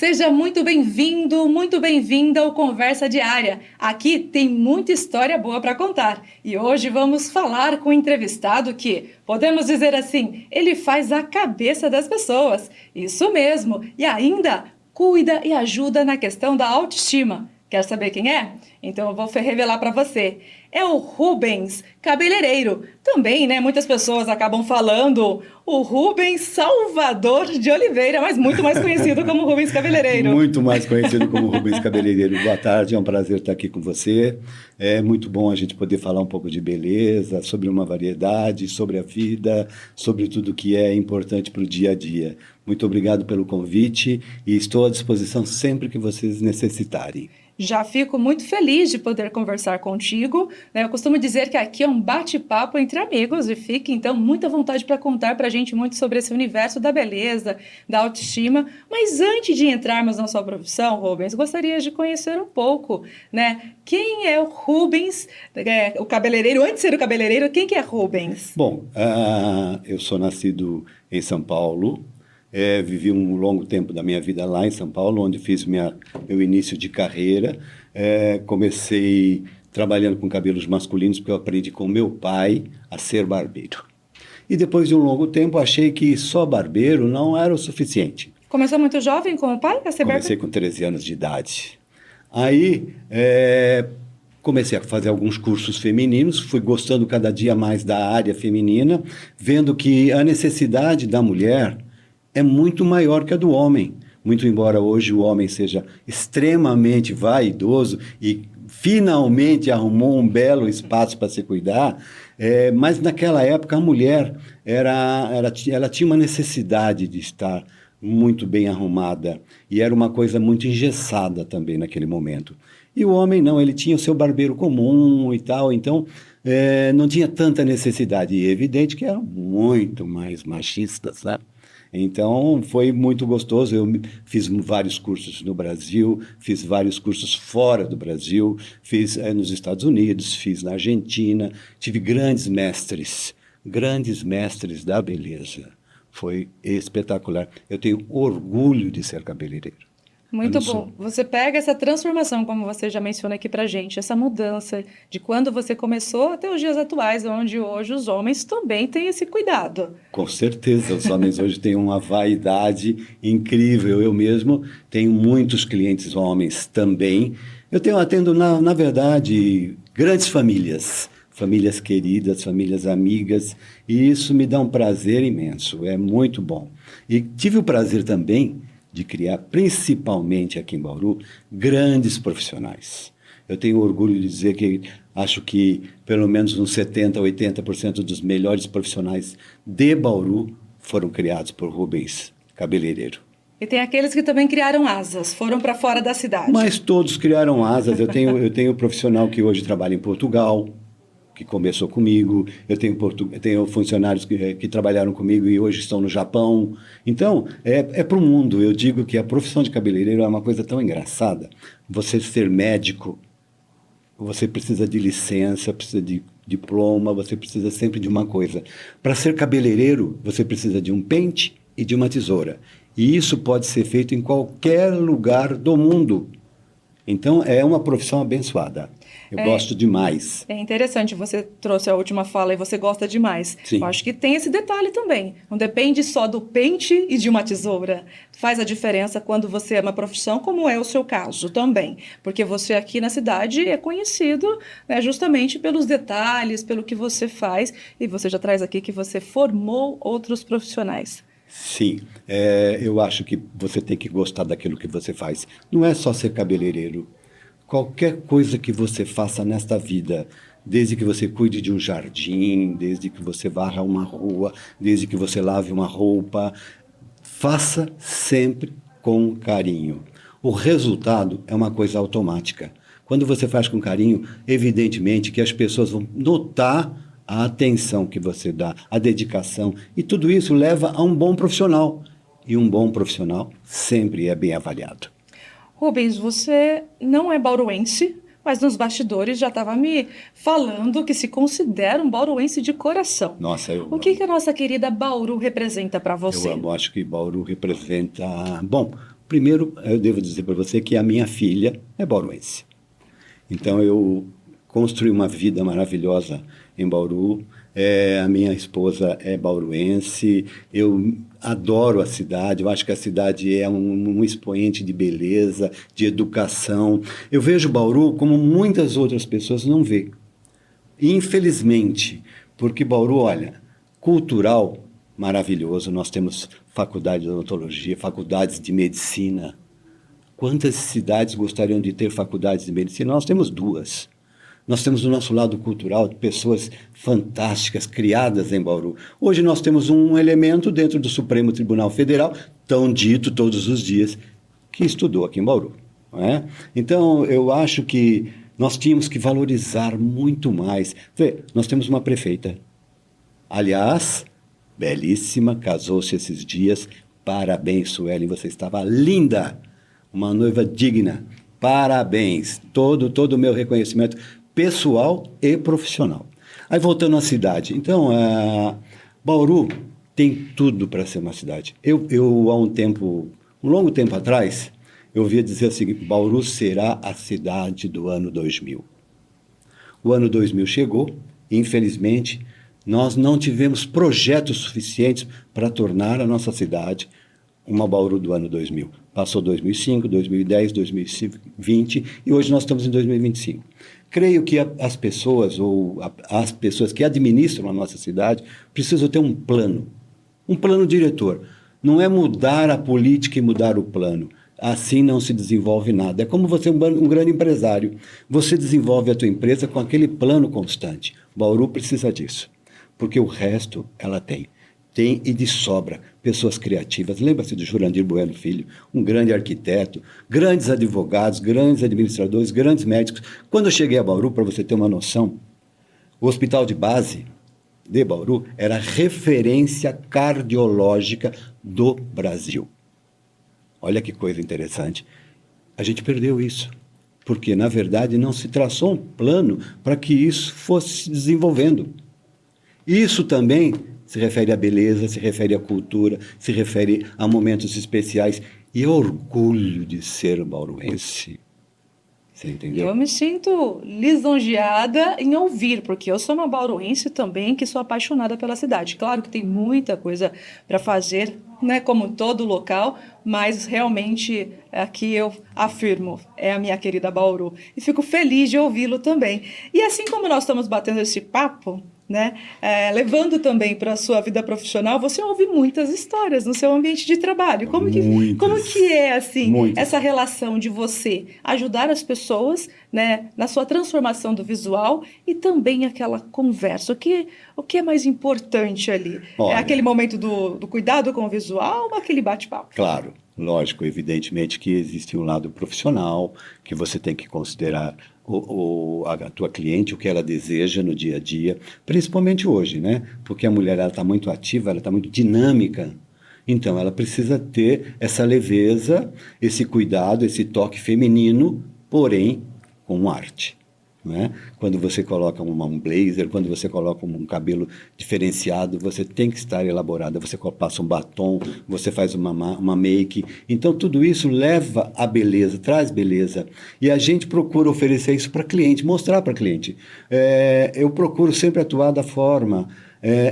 Seja muito bem-vindo, muito bem-vinda ao Conversa Diária. Aqui tem muita história boa para contar. E hoje vamos falar com um entrevistado que, podemos dizer assim, ele faz a cabeça das pessoas. Isso mesmo. E ainda cuida e ajuda na questão da autoestima. Quer saber quem é? Então eu vou revelar para você. É o Rubens, cabeleireiro. Também, né, muitas pessoas acabam falando o Rubens Salvador de Oliveira, mas muito mais conhecido como Rubens Cabeleireiro. Muito mais conhecido como Rubens Cabeleireiro. Boa tarde, é um prazer estar aqui com você. É muito bom a gente poder falar um pouco de beleza, sobre uma variedade, sobre a vida, sobre tudo que é importante para o dia a dia. Muito obrigado pelo convite e estou à disposição sempre que vocês necessitarem. Já fico muito feliz de poder conversar contigo, né? Eu costumo dizer que aqui é um bate-papo entre amigos e fique, então, muita vontade para contar para a gente muito sobre esse universo da beleza, da autoestima. Mas antes de entrarmos na sua profissão, Rubens, gostaria de conhecer um pouco, né? Quem é o Rubens, o cabeleireiro? Antes de ser o cabeleireiro, quem que é Rubens? Bom, eu sou nascido em São Paulo. Vivi um longo tempo da minha vida lá em São Paulo, onde fiz meu início de carreira. Comecei trabalhando com cabelos masculinos, porque eu aprendi com meu pai a ser barbeiro. E depois de um longo tempo, achei que só barbeiro não era o suficiente. Começou muito jovem com o pai a ser barbeiro? Comecei com 13 anos de idade. Aí, comecei a fazer alguns cursos femininos, fui gostando cada dia mais da área feminina, vendo que a necessidade da mulher é muito maior que a do homem. Muito embora hoje o homem seja extremamente vaidoso e finalmente arrumou um belo espaço para se cuidar, mas naquela época a mulher ela tinha uma necessidade de estar muito bem arrumada e era uma coisa muito engessada também naquele momento. E o homem não, ele tinha o seu barbeiro comum e tal, então não tinha tanta necessidade. E é evidente que era muito mais machista, sabe? Então, foi muito gostoso. Eu fiz vários cursos no Brasil, fiz vários cursos fora do Brasil, fiz nos Estados Unidos, fiz na Argentina. Tive grandes mestres da beleza. Foi espetacular. Eu tenho orgulho de ser cabeleireiro. Muito bom. Você pega essa transformação, como você já menciona aqui pra gente, essa mudança de quando você começou até os dias atuais, onde hoje os homens também têm esse cuidado. Com certeza, os homens hoje têm uma vaidade incrível. Eu mesmo tenho muitos clientes homens também. Atendo, na verdade, grandes famílias queridas, famílias amigas, e isso me dá um prazer imenso, é muito bom. E tive o prazer também de criar, principalmente aqui em Bauru, grandes profissionais. Eu tenho orgulho de dizer que acho que pelo menos uns 70%, 80% dos melhores profissionais de Bauru foram criados por Rubens Cabeleireiro. E tem aqueles que também criaram asas, foram para fora da cidade. Mas todos criaram asas. Eu tenho um profissional que hoje trabalha em Portugal, que começou comigo, eu tenho funcionários que trabalharam comigo e hoje estão no Japão. Então, é para o mundo. Eu digo que a profissão de cabeleireiro é uma coisa tão engraçada. Você ser médico, você precisa de licença, precisa de diploma, você precisa sempre de uma coisa. Para ser cabeleireiro, você precisa de um pente e de uma tesoura. E isso pode ser feito em qualquer lugar do mundo. Então, é uma profissão abençoada. Eu gosto demais. É interessante, você trouxe a última fala e você gosta demais. Sim. Eu acho que tem esse detalhe também. Não depende só do pente e de uma tesoura. Faz a diferença quando você é uma profissão, como é o seu caso também. Porque você aqui na cidade é conhecido, né, justamente pelos detalhes, pelo que você faz. E você já traz aqui que você formou outros profissionais. Sim, eu acho que você tem que gostar daquilo que você faz. Não é só ser cabeleireiro. Qualquer coisa que você faça nesta vida, desde que você cuide de um jardim, desde que você varra uma rua, desde que você lave uma roupa, faça sempre com carinho. O resultado é uma coisa automática. Quando você faz com carinho, evidentemente que as pessoas vão notar a atenção que você dá, a dedicação, e tudo isso leva a um bom profissional. E um bom profissional sempre é bem avaliado. Rubens, você não é bauruense, mas nos bastidores já estava me falando que se considera um bauruense de coração. Nossa, O que a nossa querida Bauru representa para você? Eu acho que Bauru representa... Bom, Primeiro, eu devo dizer para você que a minha filha é bauruense. Então, eu construí uma vida maravilhosa em Bauru. A minha esposa é bauruense. Eu adoro a cidade. Eu acho que a cidade é um expoente de beleza, de educação. Eu vejo Bauru como muitas outras pessoas não veem. Infelizmente, porque Bauru, olha, cultural, maravilhoso. Nós temos faculdade de odontologia, faculdades de medicina. Quantas cidades gostariam de ter faculdades de medicina? Nós temos 2. Nós temos do nosso lado cultural pessoas fantásticas, criadas em Bauru. Hoje nós temos um elemento dentro do Supremo Tribunal Federal, tão dito todos os dias, que estudou aqui em Bauru. Não é? Então, eu acho que nós tínhamos que valorizar muito mais. Vê, nós temos uma prefeita. Aliás, belíssima, casou-se esses dias. Parabéns, Suelen, você estava linda. Uma noiva digna. Parabéns. Todo o meu reconhecimento pessoal e profissional. Aí, voltando à cidade. Então, Bauru tem tudo para ser uma cidade. Eu há um longo tempo atrás, eu ouvia dizer o seguinte: Bauru será a cidade do ano 2000. O ano 2000 chegou, e, infelizmente, nós não tivemos projetos suficientes para tornar a nossa cidade uma Bauru do ano 2000. Passou 2005, 2010, 2020 e hoje nós estamos em 2025. Creio que as pessoas que administram a nossa cidade precisam ter um plano diretor. Não é mudar a política e mudar o plano. Assim não se desenvolve nada. É como você um grande empresário. Você desenvolve a tua empresa com aquele plano constante. Bauru precisa disso, porque o resto ela tem. Tem e de sobra pessoas criativas. Lembra-se do Jurandir Bueno Filho, um grande arquiteto, grandes advogados, grandes administradores, grandes médicos. Quando eu cheguei a Bauru, para você ter uma noção, o hospital de base de Bauru era referência cardiológica do Brasil. Olha que coisa interessante. A gente perdeu isso, porque, na verdade, não se traçou um plano para que isso fosse se desenvolvendo. Isso também se refere à beleza, se refere à cultura, se refere a momentos especiais e orgulho de ser bauruense. Você entendeu? Eu me sinto lisonjeada em ouvir, porque eu sou uma bauruense também que sou apaixonada pela cidade. Claro que tem muita coisa para fazer, né, como todo local, mas realmente aqui eu afirmo, é a minha querida Bauru. E fico feliz de ouvi-lo também. E assim como nós estamos batendo esse papo, né, levando também para a sua vida profissional, você ouve muitas histórias no seu ambiente de trabalho. Como que é assim, essa relação de você ajudar as pessoas, né, na sua transformação do visual e também aquela conversa? O que é mais importante ali? Olha, é aquele momento do cuidado com o visual ou aquele bate-papo? Claro, lógico, evidentemente que existe um lado profissional que você tem que considerar a tua cliente, o que ela deseja no dia a dia, principalmente hoje, né? Porque a mulher está muito ativa, ela está muito dinâmica, então ela precisa ter essa leveza, esse cuidado, esse toque feminino, porém com arte. Né? Quando você coloca um blazer, quando você coloca um cabelo diferenciado, você tem que estar elaborada, você passa um batom, você faz uma make, então tudo isso leva a beleza, traz beleza, e a gente procura oferecer isso para cliente, mostrar para cliente. Eu procuro sempre atuar da forma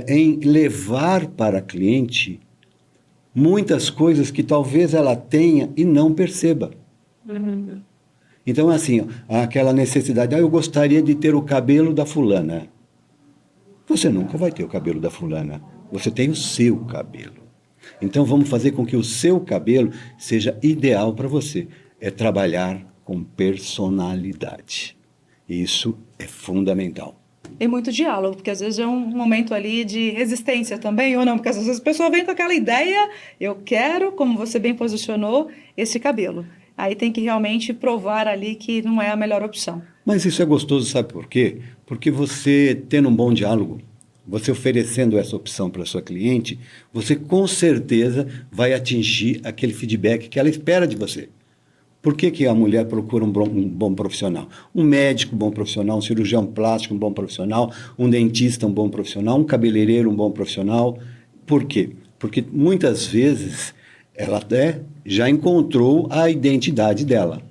em levar para cliente muitas coisas que talvez ela tenha e não perceba. Uhum. Então, assim, aquela necessidade, eu gostaria de ter o cabelo da fulana. Você nunca vai ter o cabelo da fulana. Você tem o seu cabelo. Então, vamos fazer com que o seu cabelo seja ideal para você. É trabalhar com personalidade. Isso é fundamental. E muito diálogo, porque às vezes é um momento ali de resistência também, ou não, porque às vezes a pessoa vem com aquela ideia, eu quero, como você bem posicionou, esse cabelo. Aí tem que realmente provar ali que não é a melhor opção. Mas isso é gostoso, sabe por quê? Porque você tendo um bom diálogo, você oferecendo essa opção para a sua cliente, você com certeza vai atingir aquele feedback que ela espera de você. Por que a mulher procura um bom profissional? Um médico, um bom profissional, um cirurgião plástico, um bom profissional, um dentista, um bom profissional, um cabeleireiro, um bom profissional. Por quê? Porque muitas vezes ela até já encontrou a identidade dela.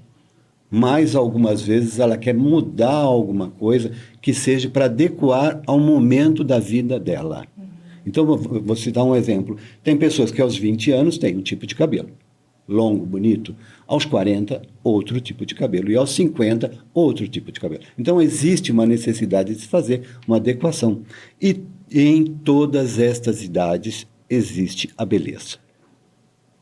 Mas algumas vezes ela quer mudar alguma coisa que seja para adequar ao momento da vida dela. Então, vou citar um exemplo. Tem pessoas que aos 20 anos têm um tipo de cabelo longo, bonito. Aos 40, outro tipo de cabelo. E aos 50, outro tipo de cabelo. Então, existe uma necessidade de se fazer uma adequação. E em todas estas idades existe a beleza.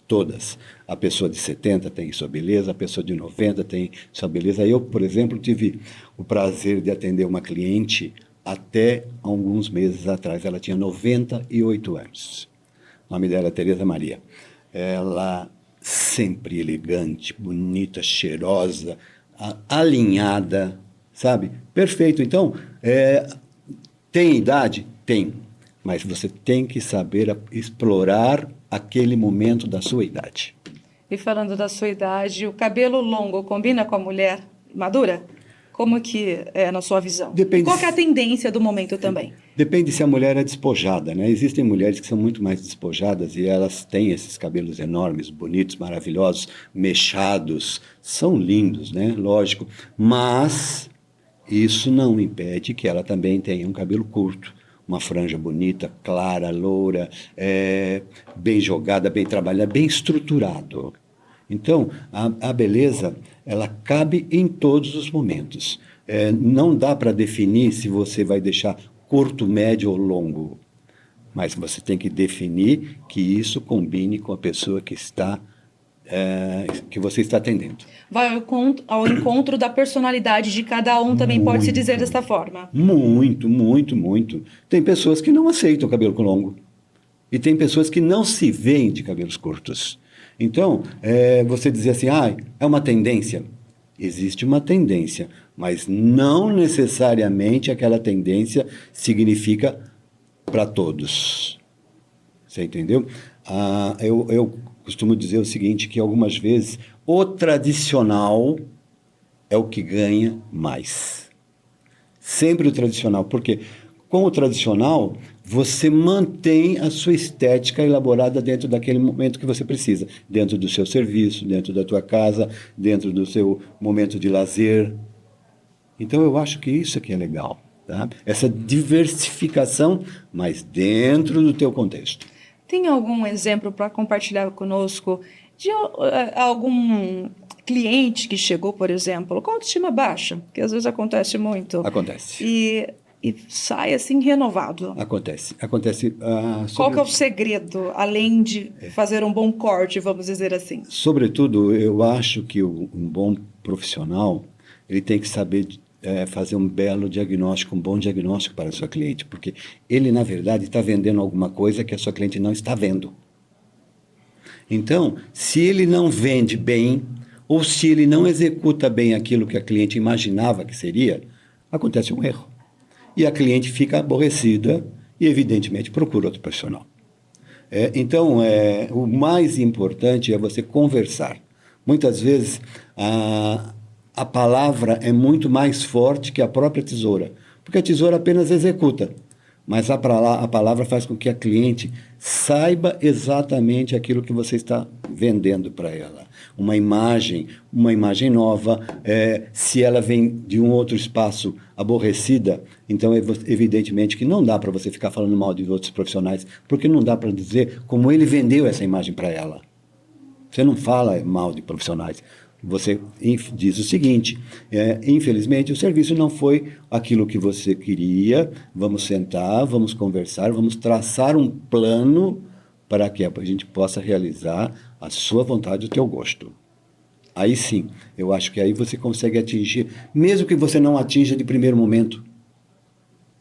Todas. A pessoa de 70 tem sua beleza, a pessoa de 90 tem sua beleza. Eu, por exemplo, tive o prazer de atender uma cliente até alguns meses atrás. Ela tinha 98 anos. O nome dela é Tereza Maria. Ela sempre elegante, bonita, cheirosa, alinhada, sabe? Perfeito. Então, tem idade? Tem. Mas você tem que saber explorar aquele momento da sua idade. E falando da sua idade, o cabelo longo combina com a mulher madura? Como que é na sua visão? Depende. Qual que é a tendência do momento também? Depende se a mulher é despojada, né? Existem mulheres que são muito mais despojadas e elas têm esses cabelos enormes, bonitos, maravilhosos, mechados, são lindos, né? Lógico. Mas isso não impede que ela também tenha um cabelo curto, uma franja bonita, clara, loura, bem jogada, bem trabalhada, bem estruturado. Então, a beleza, ela cabe em todos os momentos. Não dá para definir se você vai deixar curto, médio ou longo. Mas você tem que definir que isso combine com a pessoa que você está atendendo. Vai ao encontro da personalidade de cada um, também pode-se dizer desta forma. Muito, muito, muito. Tem pessoas que não aceitam cabelo longo. E tem pessoas que não se veem de cabelos curtos. Então, você dizer assim, é uma tendência. Existe uma tendência, mas não necessariamente aquela tendência significa para todos. Você entendeu? Eu costumo dizer o seguinte, que algumas vezes o tradicional é o que ganha mais. Sempre o tradicional, porque com o tradicional você mantém a sua estética elaborada dentro daquele momento que você precisa, dentro do seu serviço, dentro da tua casa, dentro do seu momento de lazer. Então eu acho que isso aqui é legal, tá? Essa diversificação, mas dentro do teu contexto. Tem algum exemplo para compartilhar conosco de algum cliente que chegou, por exemplo, com autoestima baixa, que às vezes acontece muito. Acontece. E sai assim renovado. Acontece. Qual que é o segredo, além de fazer um bom corte, vamos dizer assim? Sobretudo, eu acho que um bom profissional, ele tem que saber fazer um belo diagnóstico, um bom diagnóstico para a sua cliente, porque ele, na verdade, está vendendo alguma coisa que a sua cliente não está vendo. Então, se ele não vende bem, ou se ele não executa bem aquilo que a cliente imaginava que seria, acontece um erro. E a cliente fica aborrecida e, evidentemente, procura outro profissional. Então, o mais importante é você conversar. Muitas vezes, a palavra é muito mais forte que a própria tesoura, porque a tesoura apenas executa, mas a palavra faz com que a cliente saiba exatamente aquilo que você está vendendo para ela. Uma imagem nova, se ela vem de um outro espaço aborrecida, então evidentemente que não dá para você ficar falando mal de outros profissionais, porque não dá para dizer como ele vendeu essa imagem para ela. Você não fala mal de profissionais. Você diz o seguinte, infelizmente o serviço não foi aquilo que você queria, vamos sentar, vamos conversar, vamos traçar um plano para que a gente possa realizar a sua vontade e o teu gosto. Aí sim, eu acho que aí você consegue atingir, mesmo que você não atinja de primeiro momento,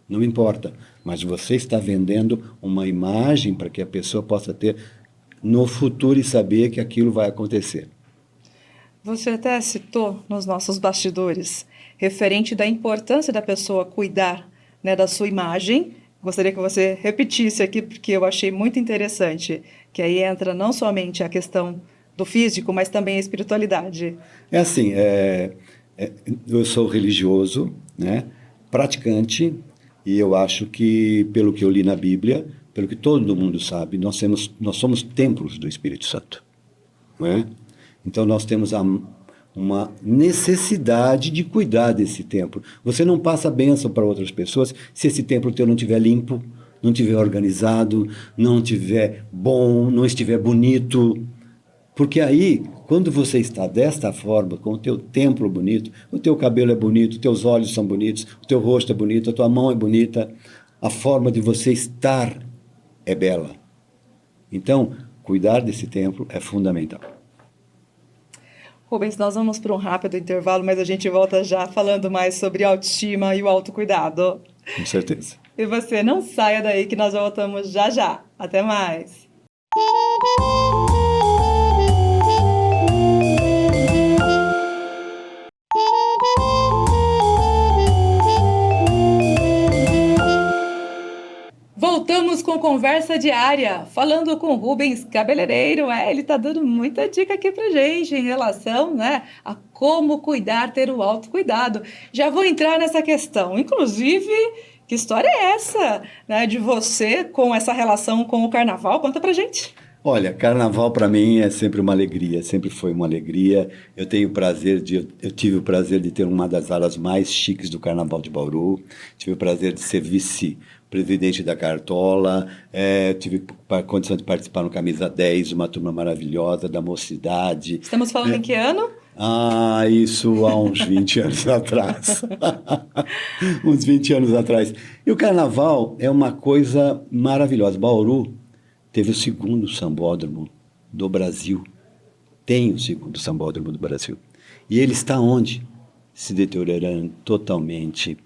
não importa, mas você está vendendo uma imagem para que a pessoa possa ter no futuro e saber que aquilo vai acontecer. Você até citou nos nossos bastidores, referente da importância da pessoa cuidar, né, da sua imagem. Gostaria que você repetisse aqui, porque eu achei muito interessante, que aí entra não somente a questão do físico, mas também a espiritualidade. É assim, eu sou religioso, né, praticante, e eu acho que, pelo que eu li na Bíblia, pelo que todo mundo sabe, nós somos templos do Espírito Santo. não é? Então nós temos uma necessidade de cuidar desse templo. Você não passa a bênção para outras pessoas se esse templo teu não estiver limpo, não estiver organizado, não estiver bom, não estiver bonito. Porque aí, quando você está desta forma, com o teu templo bonito, o teu cabelo é bonito, os teus olhos são bonitos, o teu rosto é bonito, a tua mão é bonita, a forma de você estar é bela. Então, cuidar desse templo é fundamental. Rubens, nós vamos para um rápido intervalo, mas a gente volta já falando mais sobre autoestima e o autocuidado. Com certeza. E você não saia daí que nós voltamos já já. Até mais. Voltamos com Conversa Diária, falando com Rubens Cabeleireiro. Ele tá dando muita dica aqui pra gente em relação, né, a como cuidar, ter o autocuidado. Já vou entrar nessa questão. Inclusive, que história é essa, né, de você com essa relação com o carnaval? Conta pra gente. Olha, carnaval para mim é sempre uma alegria, sempre foi uma alegria. Eu tive o prazer de ter uma das alas mais chiques do Carnaval de Bauru. Tive o prazer de ser vice-presidente da Cartola. Tive a condição de participar no Camisa 10, uma turma maravilhosa da Mocidade. Estamos falando em que ano? Isso há uns 20 anos atrás. Uns 20 anos atrás. E o Carnaval é uma coisa maravilhosa. Bauru teve o segundo sambódromo do Brasil. Tem o segundo sambódromo do Brasil. E ele está onde? Se deteriorando totalmente.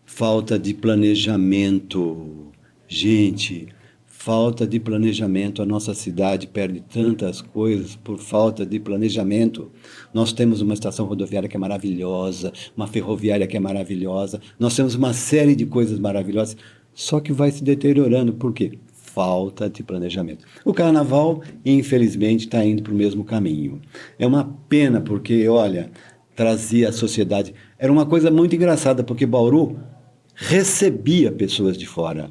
Falta de planejamento. Gente, falta de planejamento. A nossa cidade perde tantas coisas por falta de planejamento. Nós temos uma estação rodoviária que é maravilhosa, uma ferroviária que é maravilhosa. Nós temos uma série de coisas maravilhosas, só que vai se deteriorando. Por quê? Falta de planejamento. O carnaval, infelizmente, está indo para o mesmo caminho. É uma pena, porque, olha, trazia a sociedade. Era uma coisa muito engraçada, porque Bauru recebia pessoas de fora.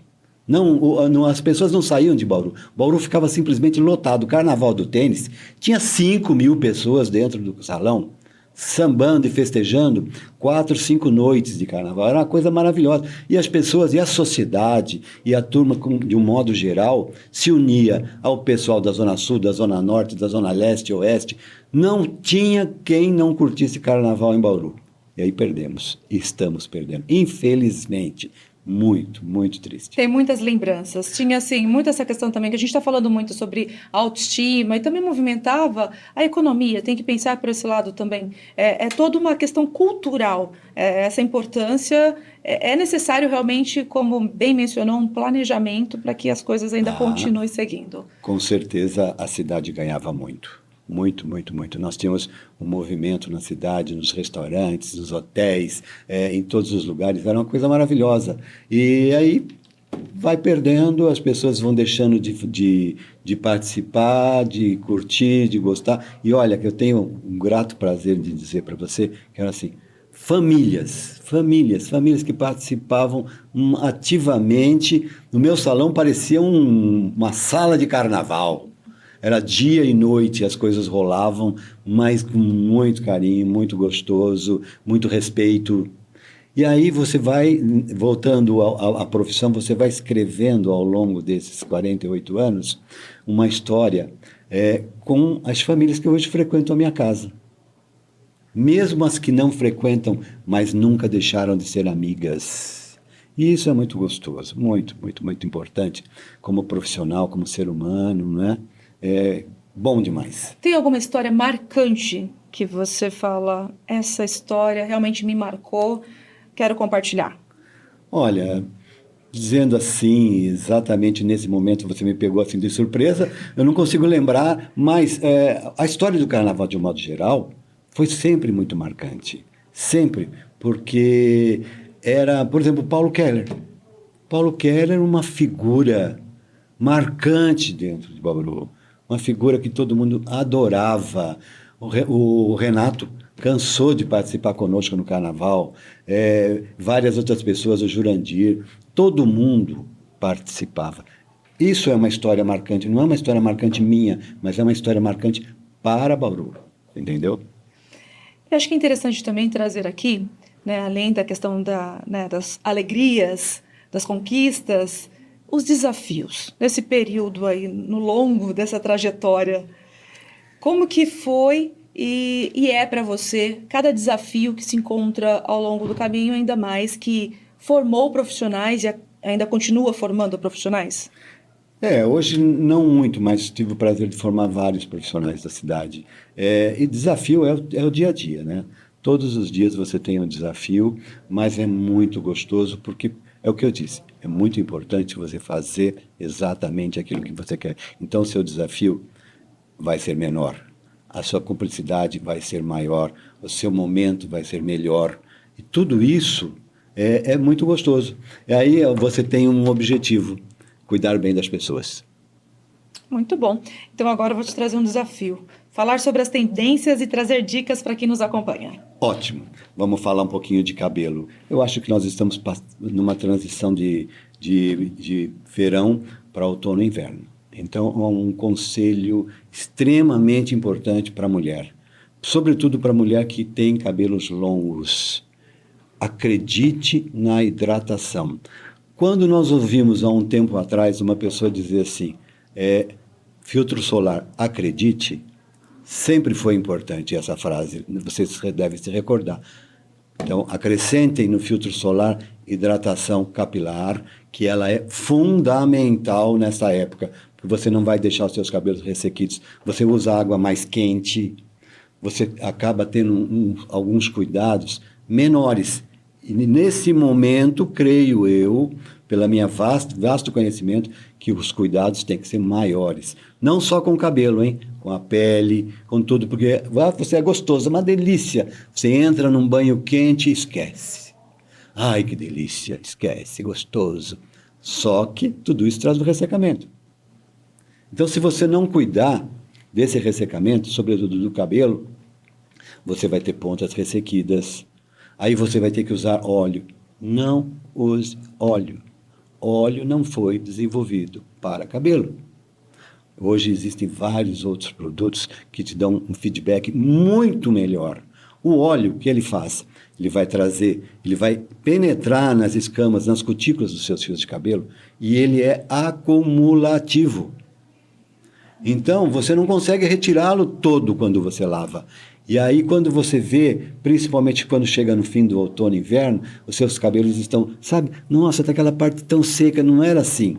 As pessoas não saíam de Bauru. Bauru ficava simplesmente lotado. O Carnaval do Tênis tinha 5.000 pessoas dentro do salão, sambando e festejando 4, 5 noites de carnaval. Era uma coisa maravilhosa. E as pessoas, e a sociedade, e a turma, de um modo geral, se unia ao pessoal da Zona Sul, da Zona Norte, da Zona Leste e Oeste. Não tinha quem não curtisse carnaval em Bauru. E aí perdemos. Estamos perdendo. Infelizmente. Muito, muito triste. Tem muitas lembranças. Tinha, assim, muito essa questão também, que a gente está falando muito sobre autoestima e também movimentava a economia. Tem que pensar por esse lado também. É toda uma questão cultural. Essa importância. É necessário realmente, como bem mencionou, um planejamento para que as coisas ainda continuem seguindo. Com certeza a cidade ganhava muito. Muito, muito, muito. Nós tínhamos um movimento na cidade, nos restaurantes, nos hotéis, em todos os lugares. Era uma coisa maravilhosa. E aí vai perdendo, as pessoas vão deixando de participar, de curtir, de gostar. E olha, que eu tenho um grato prazer de dizer para você que era assim, famílias que participavam ativamente. No meu salão parecia uma sala de carnaval. Era dia e noite, as coisas rolavam, mas com muito carinho, muito gostoso, muito respeito. E aí você vai, voltando à profissão, você vai escrevendo ao longo desses 48 anos uma história com as famílias que hoje frequentam a minha casa. Mesmo as que não frequentam, mas nunca deixaram de ser amigas. E isso é muito gostoso, muito, muito, muito importante como profissional, como ser humano, não é? É bom demais. Tem alguma história marcante que você fala, essa história realmente me marcou, quero compartilhar? Olha, dizendo assim, exatamente nesse momento você me pegou assim de surpresa, eu não consigo lembrar, mas a história do carnaval de um modo geral foi sempre muito marcante. Sempre, porque era, por exemplo, Paulo Keller. Paulo Keller era uma figura marcante dentro de Bauru. Uma figura que todo mundo adorava. O Renato cansou de participar conosco no Carnaval. Várias outras pessoas, o Jurandir, todo mundo participava. Isso é uma história marcante. Não é uma história marcante minha, mas é uma história marcante para Bauru, entendeu? Eu acho que é interessante também trazer aqui, né, além da questão das alegrias, das conquistas, os desafios nesse período aí, no longo dessa trajetória. Como que foi e é para você cada desafio que se encontra ao longo do caminho, ainda mais que formou profissionais e ainda continua formando profissionais? Hoje não muito, mas tive o prazer de formar vários profissionais da cidade. E desafio é o dia a dia, né? Todos os dias você tem um desafio, mas é muito gostoso porque é o que eu disse, é muito importante você fazer exatamente aquilo que você quer. Então, o seu desafio vai ser menor, a sua cumplicidade vai ser maior, o seu momento vai ser melhor. E tudo isso é muito gostoso. E aí você tem um objetivo, cuidar bem das pessoas. Muito bom. Então agora eu vou te trazer um desafio. Falar sobre as tendências e trazer dicas para quem nos acompanha. Ótimo. Vamos falar um pouquinho de cabelo. Eu acho que nós estamos numa transição de verão para outono e inverno. Então, é um conselho extremamente importante para a mulher. Sobretudo para a mulher que tem cabelos longos. Acredite na hidratação. Quando nós ouvimos há um tempo atrás uma pessoa dizer assim, filtro solar, acredite, sempre foi importante essa frase, vocês devem se recordar. Então, acrescentem no filtro solar hidratação capilar, que ela é fundamental nessa época, porque você não vai deixar os seus cabelos ressequidos. Você usa água mais quente, você acaba tendo alguns cuidados menores. E nesse momento, creio eu, pela minha vasto conhecimento, que os cuidados têm que ser maiores. Não só com o cabelo, hein? Com a pele, com tudo, porque você é gostoso, é uma delícia. Você entra num banho quente e esquece. Ai, que delícia, esquece, gostoso. Só que tudo isso traz o ressecamento. Então, se você não cuidar desse ressecamento, sobretudo do cabelo, você vai ter pontas ressequidas. Aí você vai ter que usar óleo. Não use óleo. Óleo não foi desenvolvido para cabelo. Hoje existem vários outros produtos que te dão um feedback muito melhor. O óleo, o que ele faz? Ele vai penetrar nas escamas, nas cutículas dos seus fios de cabelo e ele é acumulativo. Então, você não consegue retirá-lo todo quando você lava. E aí, quando você vê, principalmente quando chega no fim do outono e inverno, os seus cabelos estão, sabe? Nossa, tá aquela parte tão seca, não era assim.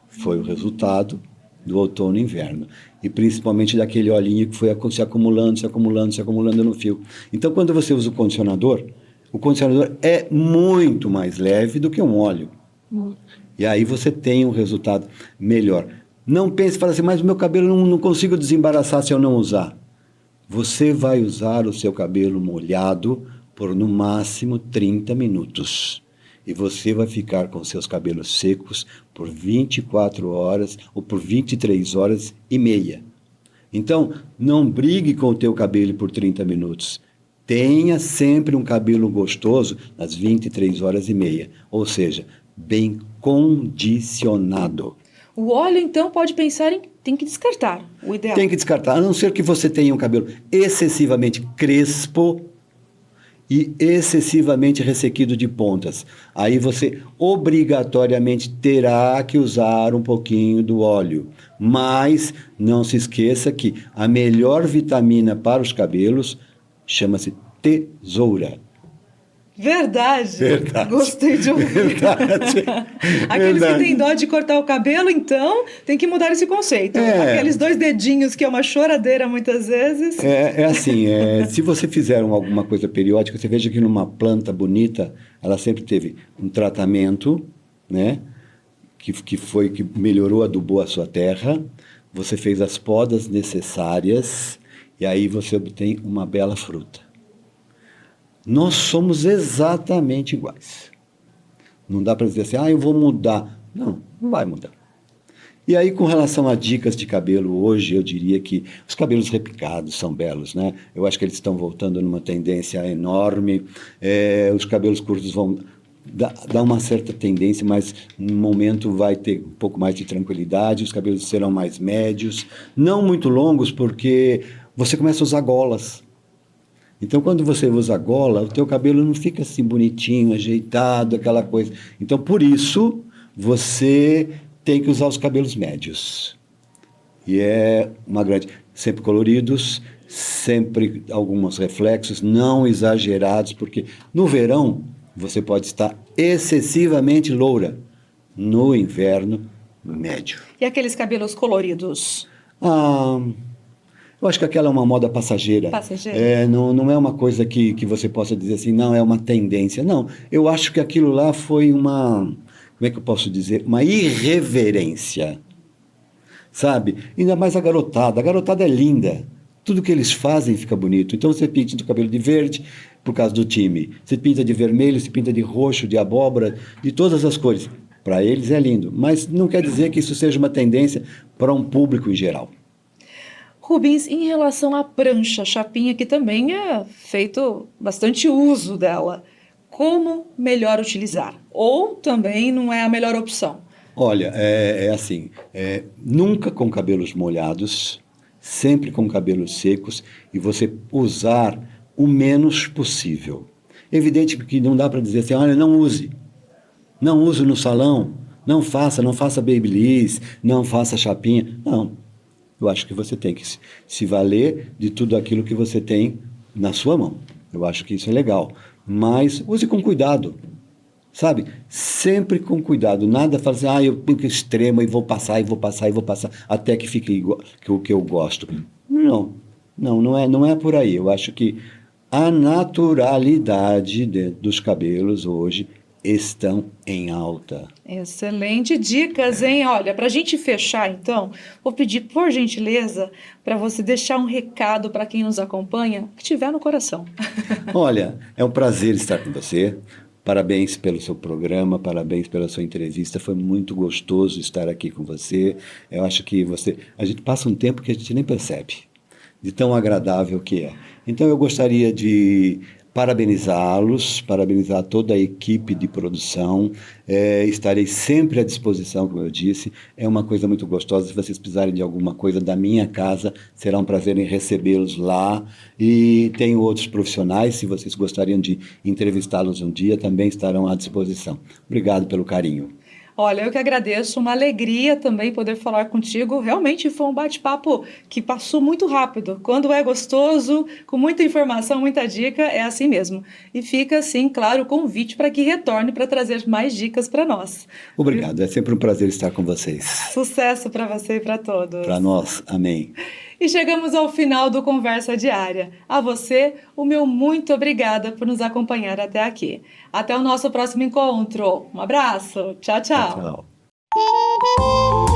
Foi o resultado do outono e inverno. E principalmente daquele olhinho que foi se acumulando no fio. Então, quando você usa o condicionador é muito mais leve do que um óleo. E aí você tem um resultado melhor. Não pense e fale assim, mas o meu cabelo não consigo desembaraçar se eu não usar. Você vai usar o seu cabelo molhado por no máximo 30 minutos. E você vai ficar com seus cabelos secos por 24 horas ou por 23 horas e meia. Então, não brigue com o teu cabelo por 30 minutos. Tenha sempre um cabelo gostoso nas 23 horas e meia. Ou seja, bem condicionado. O óleo, então, pode pensar em... Tem que descartar, o ideal. Tem que descartar, a não ser que você tenha um cabelo excessivamente crespo e excessivamente ressequido de pontas. Aí você obrigatoriamente terá que usar um pouquinho do óleo. Mas não se esqueça que a melhor vitamina para os cabelos chama-se tesoura. Verdade. Verdade. Gostei de ouvir. Verdade. Aqueles que têm dó de cortar o cabelo, então, tem que mudar esse conceito. Aqueles 2 dedinhos que é uma choradeira muitas vezes. Assim, se você fizer alguma coisa periódica, você veja que numa planta bonita, ela sempre teve um tratamento, né? Que melhorou, adubou a sua terra, você fez as podas necessárias e aí você obtém uma bela fruta. Nós somos exatamente iguais. Não dá para dizer assim, eu vou mudar. Não vai mudar. E aí, com relação a dicas de cabelo, hoje eu diria que os cabelos repicados são belos, né? Eu acho que eles estão voltando numa tendência enorme. Os cabelos curtos vão dá uma certa tendência, mas no momento vai ter um pouco mais de tranquilidade, os cabelos serão mais médios, não muito longos, porque você começa a usar golas. Então, quando você usa gola, o teu cabelo não fica assim bonitinho, ajeitado, aquela coisa. Então, por isso, você tem que usar os cabelos médios. E é uma grande... Sempre coloridos, sempre alguns reflexos, não exagerados, porque no verão você pode estar excessivamente loura. No inverno, médio. E aqueles cabelos coloridos? Eu acho que aquela é uma moda passageira. Passageira? Não é uma coisa que você possa dizer assim, não, é uma tendência. Não, eu acho que aquilo lá foi uma, como é que eu posso dizer? Uma irreverência, sabe? Ainda mais a garotada é linda. Tudo que eles fazem fica bonito. Então você pinta o cabelo de verde por causa do time. Você pinta de vermelho, você pinta de roxo, de abóbora, de todas as cores. Para eles é lindo, mas não quer dizer que isso seja uma tendência para um público em geral. Rubens, em relação à prancha, chapinha, que também é feito bastante uso dela, como melhor utilizar? Ou também não é a melhor opção? Olha, é assim, nunca com cabelos molhados, sempre com cabelos secos e você usar o menos possível. Evidente que não dá para dizer assim, olha, não use no salão, não faça babyliss, não faça chapinha, não. Eu acho que você tem que se valer de tudo aquilo que você tem na sua mão. Eu acho que isso é legal. Mas use com cuidado, sabe? Sempre com cuidado. Nada fala assim, eu fico extremo e vou passar, até que fique igual que o que eu gosto. Não é por aí. Eu acho que a naturalidade dos cabelos hoje estão em alta. Excelente dicas, hein? Olha, para a gente fechar, então, vou pedir, por gentileza, para você deixar um recado para quem nos acompanha, que tiver no coração. Olha, é um prazer estar com você. Parabéns pelo seu programa, parabéns pela sua entrevista. Foi muito gostoso estar aqui com você. Eu acho que a gente passa um tempo que a gente nem percebe, de tão agradável que é. Então, eu gostaria de parabenizar toda a equipe de produção, estarei sempre à disposição, como eu disse, é uma coisa muito gostosa, se vocês precisarem de alguma coisa da minha casa, será um prazer em recebê-los lá, e tenho outros profissionais, se vocês gostariam de entrevistá-los um dia, também estarão à disposição. Obrigado pelo carinho. Olha, eu que agradeço, uma alegria também poder falar contigo. Realmente foi um bate-papo que passou muito rápido. Quando é gostoso, com muita informação, muita dica, é assim mesmo. E fica, assim, claro, o convite para que retorne para trazer mais dicas para nós. Obrigado, é sempre um prazer estar com vocês. Sucesso para você e para todos. Para nós, amém. E chegamos ao final do Conversa Diária. A você, o meu muito obrigada por nos acompanhar até aqui. Até o nosso próximo encontro. Um abraço. Tchau, tchau. Tchau.